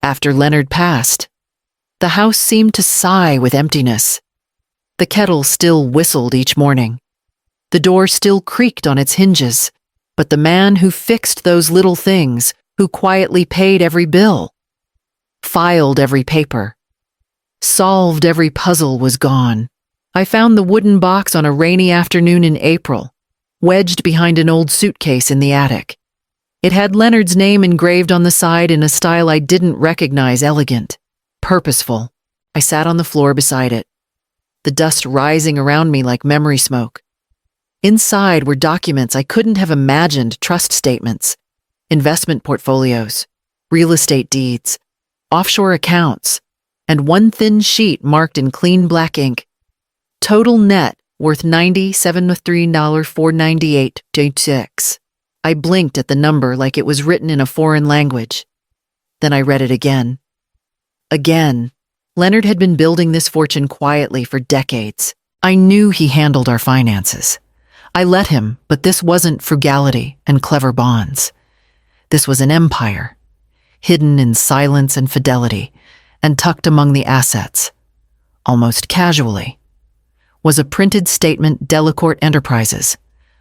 After Leonard passed, the house seemed to sigh with emptiness. The kettle still whistled each morning. The door still creaked on its hinges, but the man who fixed those little things, who quietly paid every bill, filed every paper, solved every puzzle, was gone. I found the wooden box on a rainy afternoon in April, wedged behind an old suitcase in the attic. It had Leonard's name engraved on the side in a style I didn't recognize, elegant, purposeful. I sat on the floor beside it, the dust rising around me like memory smoke. Inside were documents I couldn't have imagined: trust statements, investment portfolios, real estate deeds, offshore accounts, and one thin sheet marked in clean black ink. Total net worth $97,498.6. I blinked at the number like it was written in a foreign language. Then I read it again. Again. Leonard had been building this fortune quietly for decades. I knew he handled our finances. I let him, but this wasn't frugality and clever bonds. This was an empire, hidden in silence and fidelity, and tucked among the assets, almost casually, was a printed statement: Delacourt Enterprises,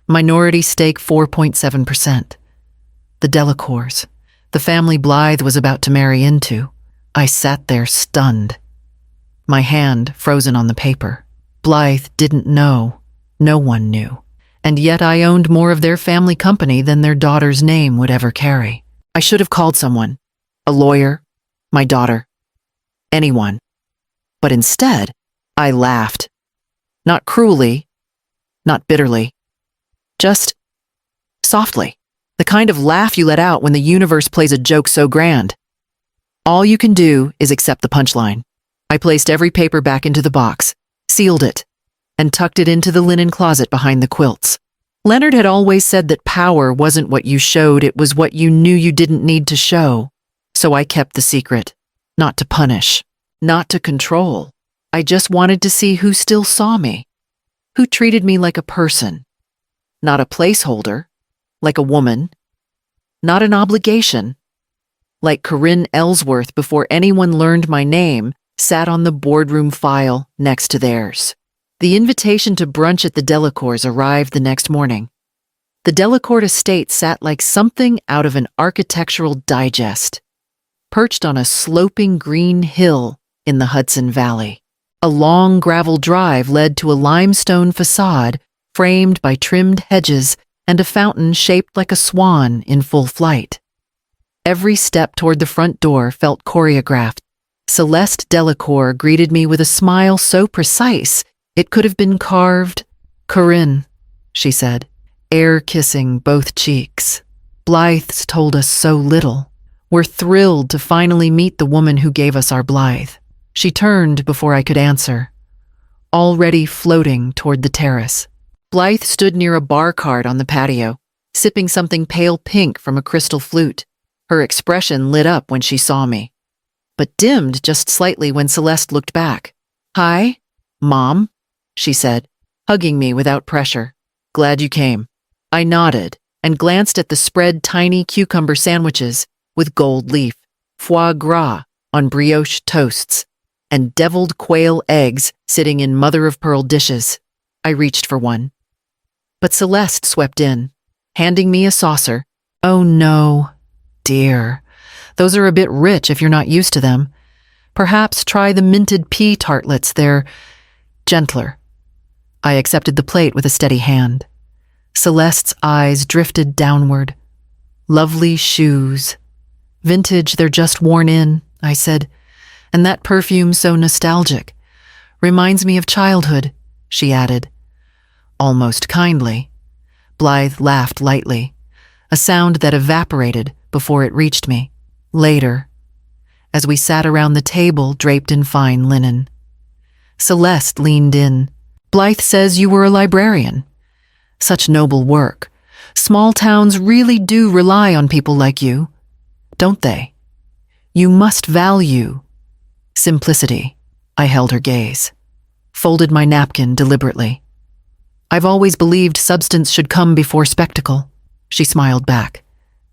minority stake 4.7%. The Delacours, the family Blythe was about to marry into. I sat there stunned, my hand frozen on the paper. Blythe didn't know. No one knew. And yet I owned more of their family company than their daughter's name would ever carry. I should have called someone, a lawyer, my daughter, anyone. But instead, I laughed. Not cruelly, not bitterly, just softly. The kind of laugh you let out when the universe plays a joke so grand. All you can do is accept the punchline. I placed every paper back into the box, sealed it, and tucked it into the linen closet behind the quilts. Leonard had always said that power wasn't what you showed, it was what you knew you didn't need to show. So I kept the secret, not to punish, not to control. I just wanted to see who still saw me, who treated me like a person, not a placeholder, like a woman, not an obligation. Like Corinne Ellsworth, before anyone learned my name, sat on the boardroom file next to theirs. The invitation to brunch at the Delacours arrived the next morning. The Delacourt estate sat like something out of an architectural digest, perched on a sloping green hill in the Hudson Valley. A long gravel drive led to a limestone facade framed by trimmed hedges and a fountain shaped like a swan in full flight. Every step toward the front door felt choreographed. Celeste Delacour greeted me with a smile so precise it could have been carved. "Corinne," she said, air-kissing both cheeks. "Blythes told us so little. We're thrilled to finally meet the woman who gave us our Blythe." She turned before I could answer, already floating toward the terrace. Blythe stood near a bar cart on the patio, sipping something pale pink from a crystal flute. Her expression lit up when she saw me, but dimmed just slightly when Celeste looked back. "Hi, Mom," she said, hugging me without pressure. "Glad you came." I nodded and glanced at the spread tiny cucumber sandwiches with gold leaf, foie gras on brioche toasts, and deviled quail eggs sitting in mother-of-pearl dishes. I reached for one. But Celeste swept in, handing me a saucer. "Oh no, dear. Those are a bit rich if you're not used to them. Perhaps try the minted pea tartlets, they're gentler." I accepted the plate with a steady hand. Celeste's eyes drifted downward. "Lovely shoes. Vintage, they're just worn in," I said. "And that perfume so nostalgic. Reminds me of childhood," she added. Almost kindly. Blythe laughed lightly, a sound that evaporated before it reached me. Later, as we sat around the table draped in fine linen, Celeste leaned in. "Blythe says you were a librarian. Such noble work. Small towns really do rely on people like you, don't they? You must value simplicity." I held her gaze, folded my napkin deliberately. "I've always believed substance should come before spectacle," she smiled back,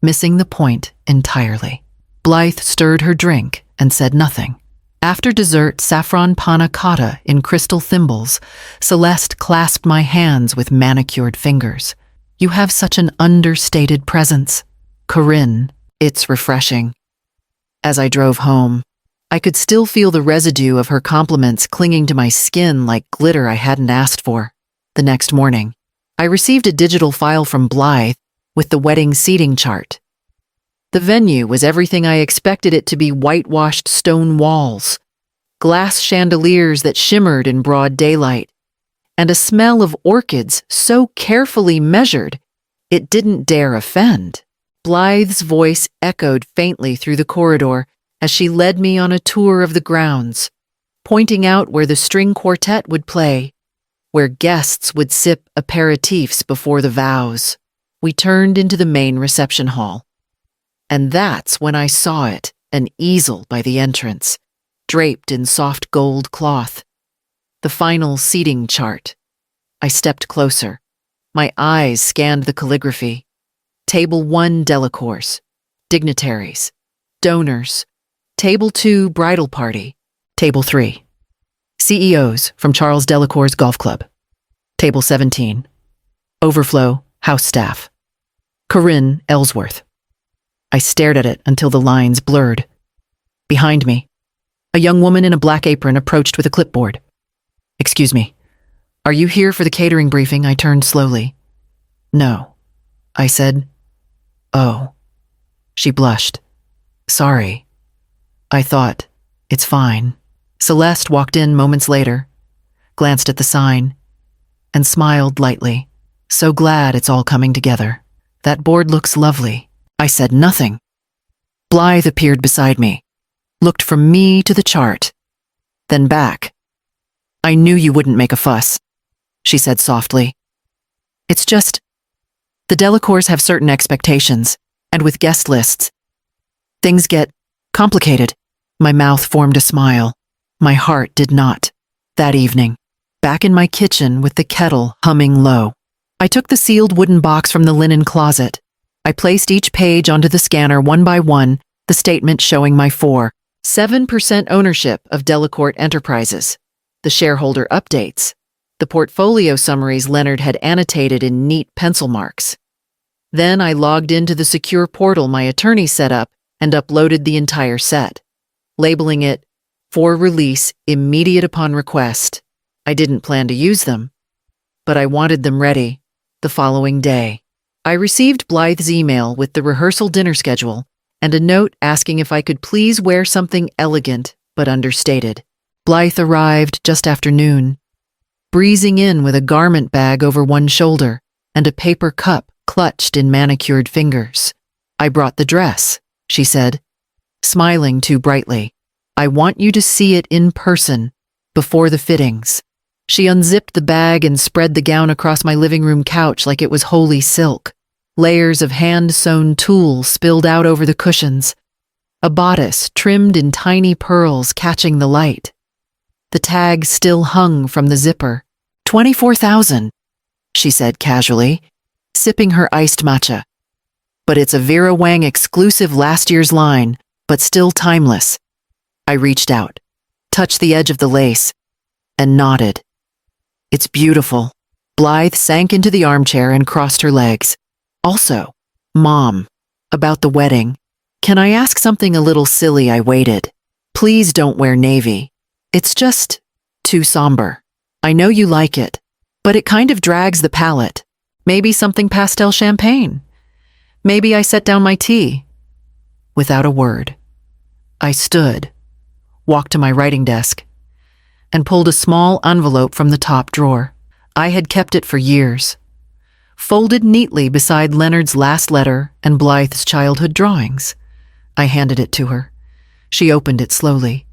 missing the point entirely. Blythe stirred her drink and said nothing. After dessert, saffron panna cotta in crystal thimbles, Celeste clasped my hands with manicured fingers. You have such an understated presence. Corinne, it's refreshing. As I drove home, I could still feel the residue of her compliments clinging to my skin like glitter I hadn't asked for. The next morning, I received a digital file from Blythe with the wedding seating chart. The venue was everything I expected it to be: whitewashed stone walls, glass chandeliers that shimmered in broad daylight, and a smell of orchids so carefully measured it didn't dare offend. Blythe's voice echoed faintly through the corridor as she led me on a tour of the grounds, pointing out where the string quartet would play, where guests would sip aperitifs before the vows. We turned into the main reception hall. And that's when I saw it, an easel by the entrance, draped in soft gold cloth. The final seating chart. I stepped closer. My eyes scanned the calligraphy. Table 1, Delacours. Dignitaries. Donors. Table 2, bridal party. Table 3. CEOs from Charles Delacour's Golf Club. Table 17. Overflow, house staff. Corinne Ellsworth. I stared at it until the lines blurred. Behind me, a young woman in a black apron approached with a clipboard. Excuse me, are you here for the catering briefing? I turned slowly. No, I said. Oh. She blushed. Sorry. I thought, it's fine. Celeste walked in moments later, glanced at the sign, and smiled lightly. So glad it's all coming together. That board looks lovely. I said nothing. Blythe appeared beside me, looked from me to the chart, then back. I knew you wouldn't make a fuss, she said softly. It's just, the Delacours have certain expectations, and with guest lists, things get complicated. My mouth formed a smile. My heart did not. That evening, back in my kitchen with the kettle humming low, I took the sealed wooden box from the linen closet. I placed each page onto the scanner one by one, the statement showing my 7% ownership of Delacourt Enterprises, the shareholder updates, the portfolio summaries Leonard had annotated in neat pencil marks. Then I logged into the secure portal my attorney set up and uploaded the entire set, labeling it for release immediate upon request. I didn't plan to use them, but I wanted them ready the following day. I received Blythe's email with the rehearsal dinner schedule and a note asking if I could please wear something elegant but understated. Blythe arrived just after noon, breezing in with a garment bag over one shoulder and a paper cup clutched in manicured fingers. I brought the dress, she said, smiling too brightly. I want you to see it in person, before the fittings. She unzipped the bag and spread the gown across my living room couch like it was holy silk. Layers of hand-sewn tulle spilled out over the cushions, a bodice trimmed in tiny pearls catching the light. The tag still hung from the zipper. 24,000, she said casually, sipping her iced matcha. But it's a Vera Wang exclusive last year's line, but still timeless. I reached out, touched the edge of the lace, and nodded. It's beautiful. Blythe sank into the armchair and crossed her legs. Also, Mom, about the wedding. Can I ask something a little silly? I waited. Please don't wear navy. It's just too somber. I know you like it, but it kind of drags the palette. Maybe something pastel champagne. Maybe I set down my tea. Without a word, I stood, walked to my writing desk, and pulled a small envelope from the top drawer. I had kept it for years, folded neatly beside Leonard's last letter and Blythe's childhood drawings. I handed it to her. She opened it slowly.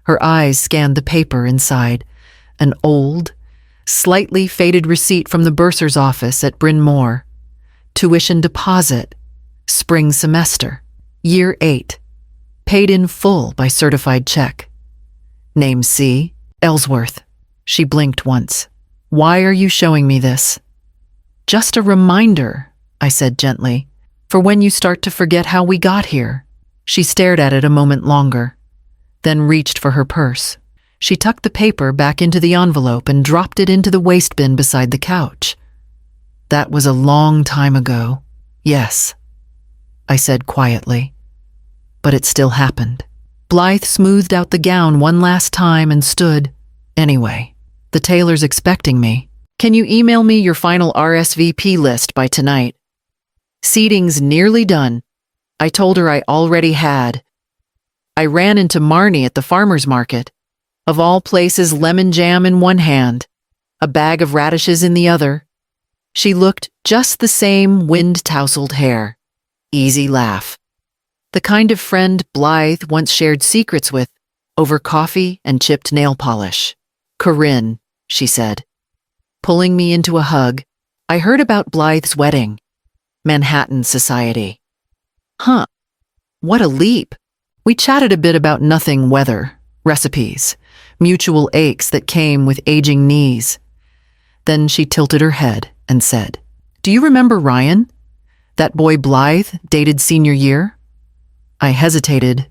Her eyes scanned the paper inside, an old, slightly faded receipt from the bursar's office at Bryn Mawr. Tuition deposit, spring semester, year 8, paid in full by certified check. Name C. Ellsworth. She blinked once. Why are you showing me this? Just a reminder, I said gently, for when you start to forget how we got here. She stared at it a moment longer, then reached for her purse. She tucked the paper back into the envelope and dropped it into the waste bin beside the couch. That was a long time ago. Yes, I said quietly. But it still happened. Blythe smoothed out the gown one last time and stood. Anyway, the tailor's expecting me. Can you email me your final RSVP list by tonight? Seating's nearly done. I told her I already had. I ran into Marnie at the farmer's market. Of all places, lemon jam in one hand, a bag of radishes in the other. She looked just the same wind-tousled hair. Easy laugh. The kind of friend Blythe once shared secrets with over coffee and chipped nail polish. Corinne, she said. Pulling me into a hug, I heard about Blythe's wedding. Manhattan Society. Huh. What a leap. We chatted a bit about nothing weather, recipes, mutual aches that came with aging knees. Then she tilted her head and said, Do you remember Ryan? That boy Blythe dated senior year? I hesitated.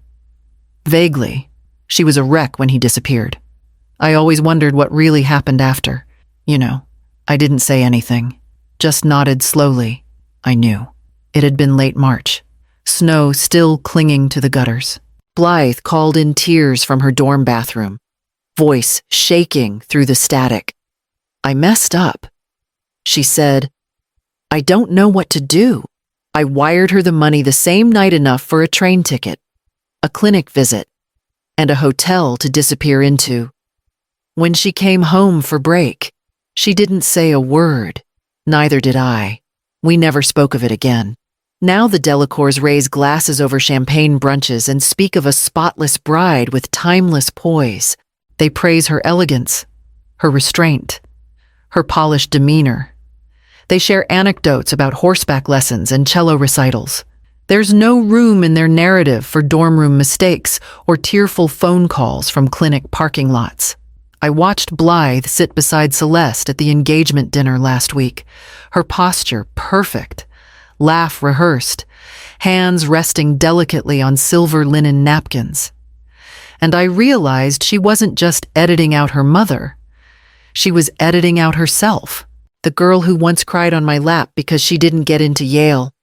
Vaguely. She was a wreck when he disappeared. I always wondered what really happened after. You know, I didn't say anything, just nodded slowly. I knew. It had been late March, snow still clinging to the gutters. Blythe called in tears from her dorm bathroom, voice shaking through the static. I messed up. She said, I don't know what to do. I wired her the money the same night enough for a train ticket, a clinic visit, and a hotel to disappear into. When she came home for break, she didn't say a word. Neither did I. We never spoke of it again. Now the Delacours raise glasses over champagne brunches and speak of a spotless bride with timeless poise. They praise her elegance, her restraint, her polished demeanor. They share anecdotes about horseback lessons and cello recitals. There's no room in their narrative for dorm room mistakes or tearful phone calls from clinic parking lots. I watched Blythe sit beside Celeste at the engagement dinner last week, her posture perfect, laugh rehearsed, hands resting delicately on silver linen napkins. And I realized she wasn't just editing out her mother. She was editing out herself. The girl who once cried on my lap because she didn't get into Yale.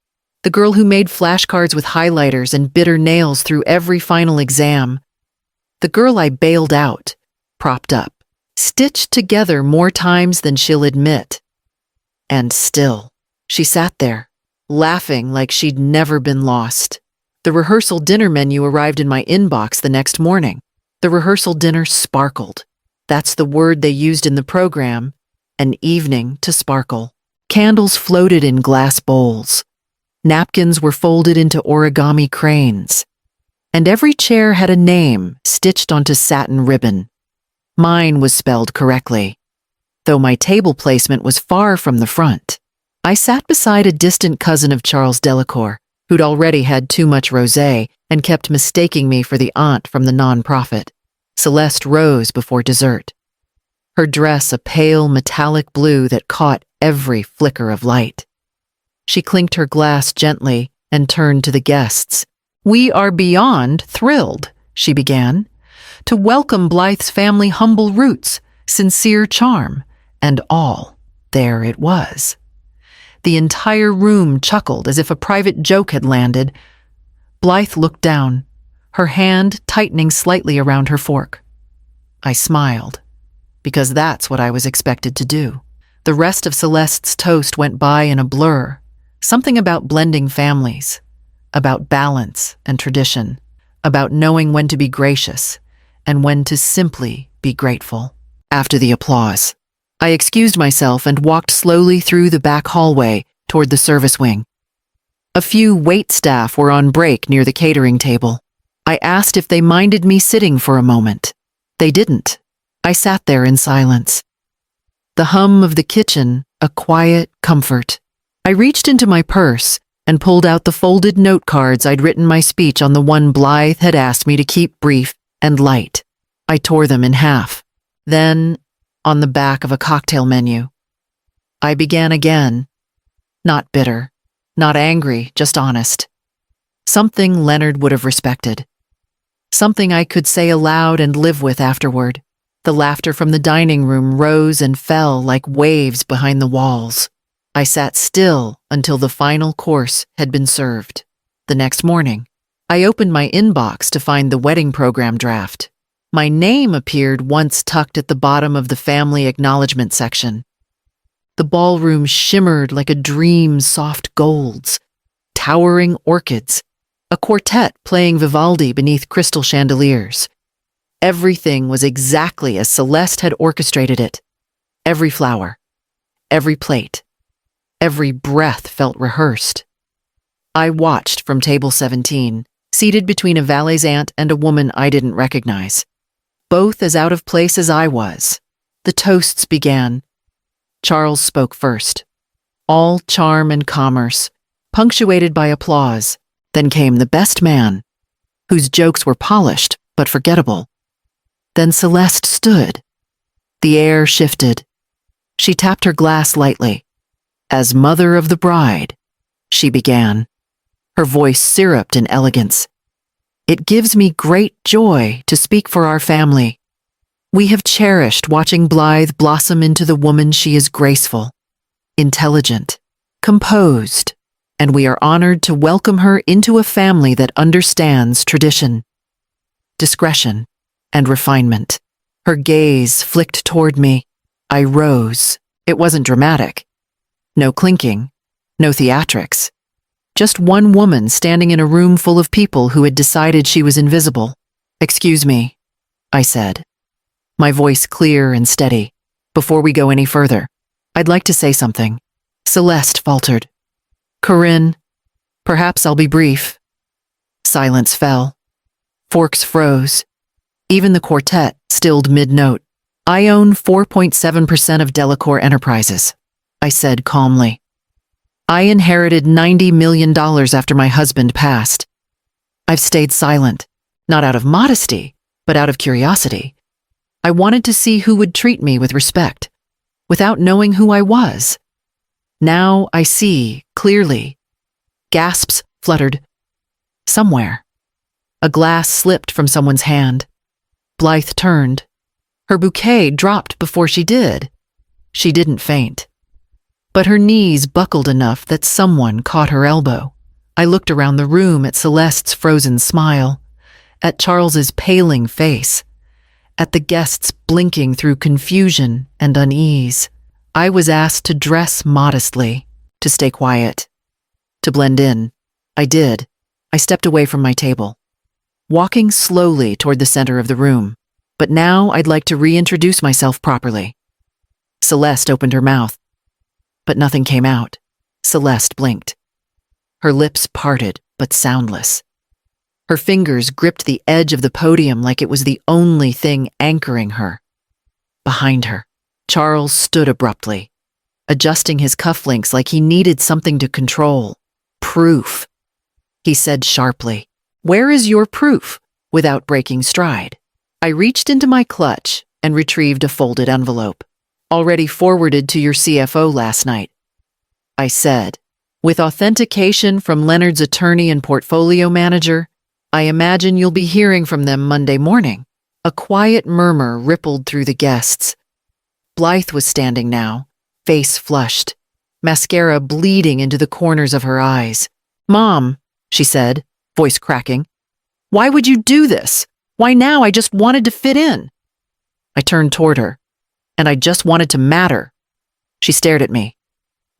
The girl who made flashcards with highlighters and bit her nails through every final exam. The girl I bailed out, propped up, stitched together more times than she'll admit. And still, she sat there, laughing like she'd never been lost. The rehearsal dinner menu arrived in my inbox the next morning. The rehearsal dinner sparkled. That's the word they used in the program, an evening to sparkle. Candles floated in glass bowls. Napkins were folded into origami cranes. And every chair had a name stitched onto satin ribbon. Mine was spelled correctly, though my table placement was far from the front. I sat beside a distant cousin of Charles Delacour, who'd already had too much rosé and kept mistaking me for the aunt from the non-profit. Celeste rose before dessert, her dress a pale metallic blue that caught every flicker of light. She clinked her glass gently and turned to the guests. We are beyond thrilled, she began, to welcome Blythe's family humble roots, sincere charm, and all. There it was. The entire room chuckled as if a private joke had landed. Blythe looked down, her hand tightening slightly around her fork. I smiled, because that's what I was expected to do. The rest of Celeste's toast went by in a blur, something about blending families, about balance and tradition, about knowing when to be gracious and when to simply be grateful. After the applause, I excused myself and walked slowly through the back hallway toward the service wing. A few wait staff were on break near the catering table. I asked if they minded me sitting for a moment. They didn't. I sat there in silence. The hum of the kitchen, a quiet comfort. I reached into my purse and pulled out the folded note cards I'd written my speech on, the one Blythe had asked me to keep brief and light. I tore them in half. Then, on the back of a cocktail menu, I began again. Not bitter, not angry, just honest. Something Leonard would have respected. Something I could say aloud and live with afterward. The laughter from the dining room rose and fell like waves behind the walls. I sat still until the final course had been served. The next morning, I opened my inbox to find the wedding program draft. My name appeared once tucked at the bottom of the family acknowledgement section. The ballroom shimmered like a dream's soft golds, towering orchids, a quartet playing Vivaldi beneath crystal chandeliers. Everything was exactly as Celeste had orchestrated it. Every flower, every plate, every breath felt rehearsed. I watched from table 17, seated between a valet's aunt and a woman I didn't recognize. Both as out of place as I was. The toasts began. Charles spoke first. All charm and commerce, punctuated by applause. Then came the best man, whose jokes were polished but forgettable. Then Celeste stood. The air shifted. She tapped her glass lightly. As mother of the bride, she began, her voice syruped in elegance. It gives me great joy to speak for our family. We have cherished watching Blythe blossom into the woman she is: graceful, intelligent, composed, and we are honored to welcome her into a family that understands tradition, discretion, and refinement. Her gaze flicked toward me. I rose. It wasn't dramatic. No clinking, no theatrics. Just one woman standing in a room full of people who had decided she was invisible. "Excuse me," I said, my voice clear and steady. "Before we go any further, I'd like to say something." Celeste faltered. "Corinne, perhaps I'll be brief." Silence fell. Forks froze. Even the quartet stilled mid-note. "I own 4.7% of Delacour Enterprises," I said calmly. "I inherited $90 million after my husband passed. I've stayed silent, not out of modesty, but out of curiosity. I wanted to see who would treat me with respect, without knowing who I was. Now I see, clearly." Gasps fluttered. Somewhere. A glass slipped from someone's hand. Blythe turned. Her bouquet dropped before she did. She didn't faint. But her knees buckled enough that someone caught her elbow. I looked around the room at Celeste's frozen smile, at Charles's paling face, at the guests blinking through confusion and unease. I was asked to dress modestly, to stay quiet, to blend in. I did. I stepped away from my table, walking slowly toward the center of the room. But now I'd like to reintroduce myself properly. Celeste opened her mouth, but nothing came out. Celeste blinked. Her lips parted, but soundless. Her fingers gripped the edge of the podium like it was the only thing anchoring her. Behind her, Charles stood abruptly, adjusting his cufflinks like he needed something to control. "Proof," he said sharply. "Where is your proof?" Without breaking stride, I reached into my clutch and retrieved a folded envelope. "Already forwarded to your CFO last night," I said. "With authentication from Leonard's attorney and portfolio manager, I imagine you'll be hearing from them Monday morning." A quiet murmur rippled through the guests. Blythe was standing now, face flushed, mascara bleeding into the corners of her eyes. "Mom," she said, voice cracking, "why would you do this? Why now? I just wanted to fit in." I turned toward her, and I just wanted to matter. She stared at me,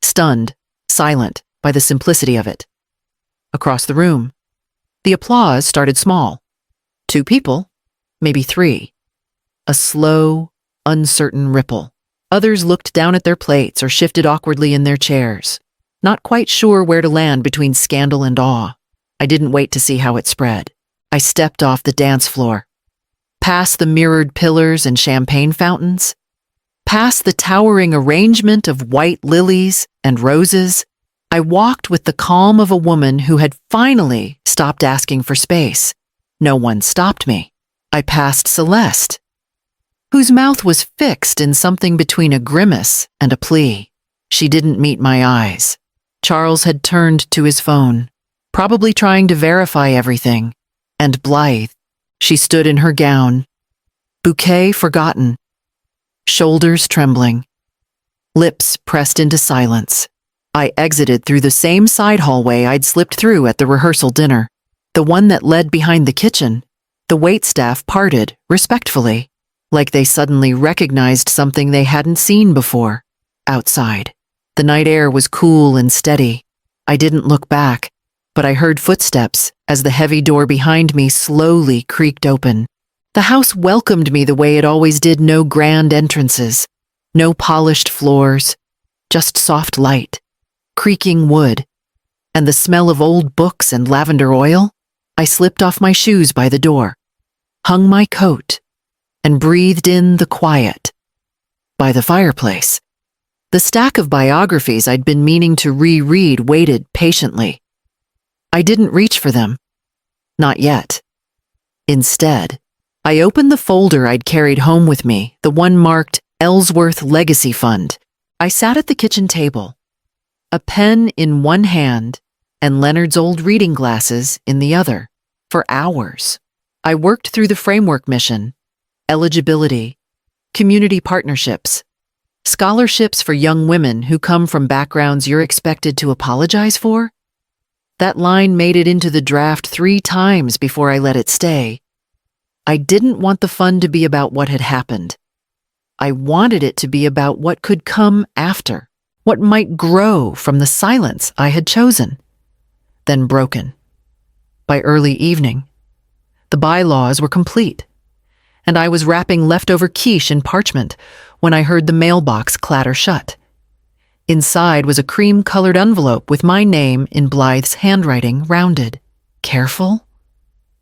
stunned, silent by the simplicity of it. Across the room, the applause started small. 2 people, maybe 3. A slow, uncertain ripple. Others looked down at their plates or shifted awkwardly in their chairs, not quite sure where to land between scandal and awe. I didn't wait to see how it spread. I stepped off the dance floor, past the mirrored pillars and champagne fountains, past the towering arrangement of white lilies and roses. I walked with the calm of a woman who had finally stopped asking for space. No one stopped me. I passed Celeste, whose mouth was fixed in something between a grimace and a plea. She didn't meet my eyes. Charles had turned to his phone, probably trying to verify everything. And Blythe, she stood in her gown, bouquet forgotten, shoulders trembling, lips pressed into silence. I exited through the same side hallway I'd slipped through at the rehearsal dinner, the one that led behind the kitchen. The waitstaff parted, respectfully, like they suddenly recognized something they hadn't seen before. Outside, the night air was cool and steady. I didn't look back, but I heard footsteps as the heavy door behind me slowly creaked open. The house welcomed me the way it always did, no grand entrances, no polished floors, just soft light, creaking wood, and the smell of old books and lavender oil. I slipped off my shoes by the door, hung my coat, and breathed in the quiet. By the fireplace, the stack of biographies I'd been meaning to reread waited patiently. I didn't reach for them. Not yet. Instead, I opened the folder I'd carried home with me, the one marked Ellsworth Legacy Fund. I sat at the kitchen table, a pen in one hand and Leonard's old reading glasses in the other, for hours. I worked through the framework mission, eligibility, community partnerships, scholarships for young women who come from backgrounds you're expected to apologize for. That line made it into the draft 3 times before I let it stay. I didn't want the fund to be about what had happened. I wanted it to be about what could come after, what might grow from the silence I had chosen, then broken. By early evening, the bylaws were complete, and I was wrapping leftover quiche in parchment when I heard the mailbox clatter shut. Inside was a cream-colored envelope with my name in Blythe's handwriting, rounded. Careful?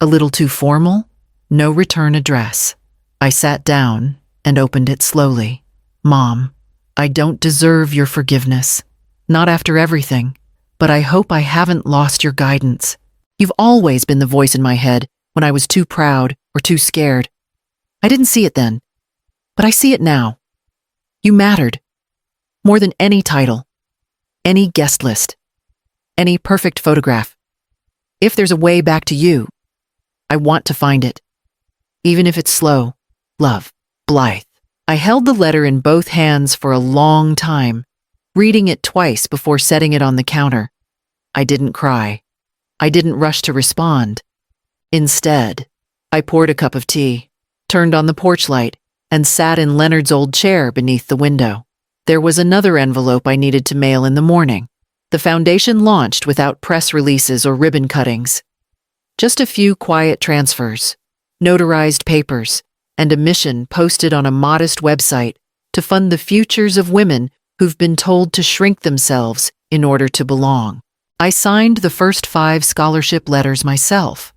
A little too formal? No return address. I sat down and opened it slowly. Mom, I don't deserve your forgiveness. Not after everything, but I hope I haven't lost your guidance. You've always been the voice in my head when I was too proud or too scared. I didn't see it then, but I see it now. You mattered. More than any title, any guest list, any perfect photograph. If there's a way back to you, I want to find it. Even if it's slow. Love, Blythe. I held the letter in both hands for a long time, reading it twice before setting it on the counter. I didn't cry. I didn't rush to respond. Instead, I poured a cup of tea, turned on the porch light, and sat in Leonard's old chair beneath the window. There was another envelope I needed to mail in the morning. The foundation launched without press releases or ribbon cuttings. Just a few quiet transfers, notarized papers, and a mission posted on a modest website to fund the futures of women who've been told to shrink themselves in order to belong. I signed the first 5 scholarship letters myself,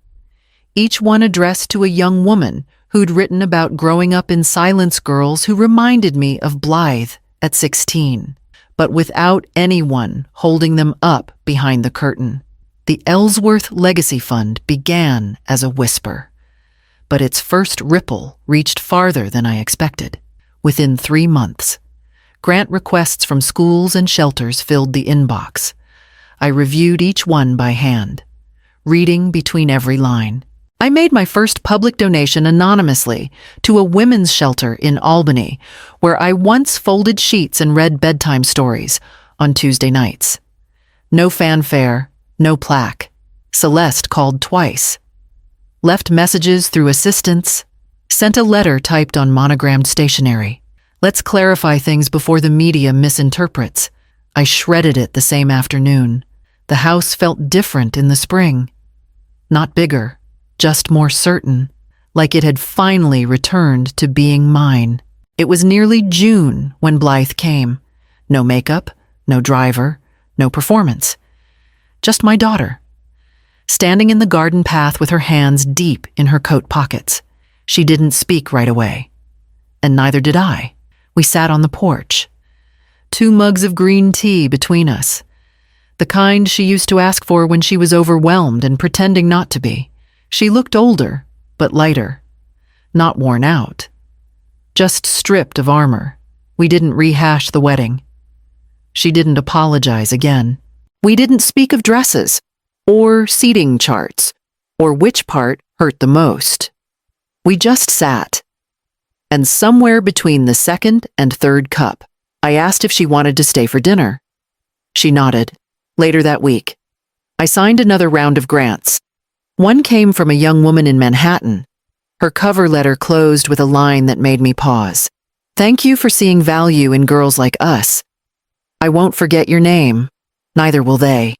each one addressed to a young woman who'd written about growing up in silence, girls who reminded me of Blythe at 16, but without anyone holding them up behind the curtain. The Ellsworth Legacy Fund began as a whisper, but its first ripple reached farther than I expected. Within 3 months, grant requests from schools and shelters filled the inbox. I reviewed each one by hand, reading between every line. I made my first public donation anonymously to a women's shelter in Albany, where I once folded sheets and read bedtime stories on Tuesday nights. No fanfare, no plaque. Celeste called twice, left messages through assistants, sent a letter typed on monogrammed stationery. Let's clarify things before the media misinterprets. I shredded it the same afternoon. The house felt different in the spring. Not bigger, just more certain, like it had finally returned to being mine. It was nearly June when Blythe came. No makeup, no driver, no performance. Just my daughter, standing in the garden path with her hands deep in her coat pockets. She didn't speak right away, and neither did I. We sat on the porch, 2 mugs of green tea between us, the kind she used to ask for when she was overwhelmed and pretending not to be. She looked older, but lighter, not worn out, just stripped of armor. We didn't rehash the wedding. She didn't apologize again. We didn't speak of dresses or seating charts, or which part hurt the most. We just sat. And somewhere between the second and third cup, I asked if she wanted to stay for dinner. She nodded. Later that week, I signed another round of grants. One came from a young woman in Manhattan. Her cover letter closed with a line that made me pause. "Thank you for seeing value in girls like us. I won't forget your name. Neither will they."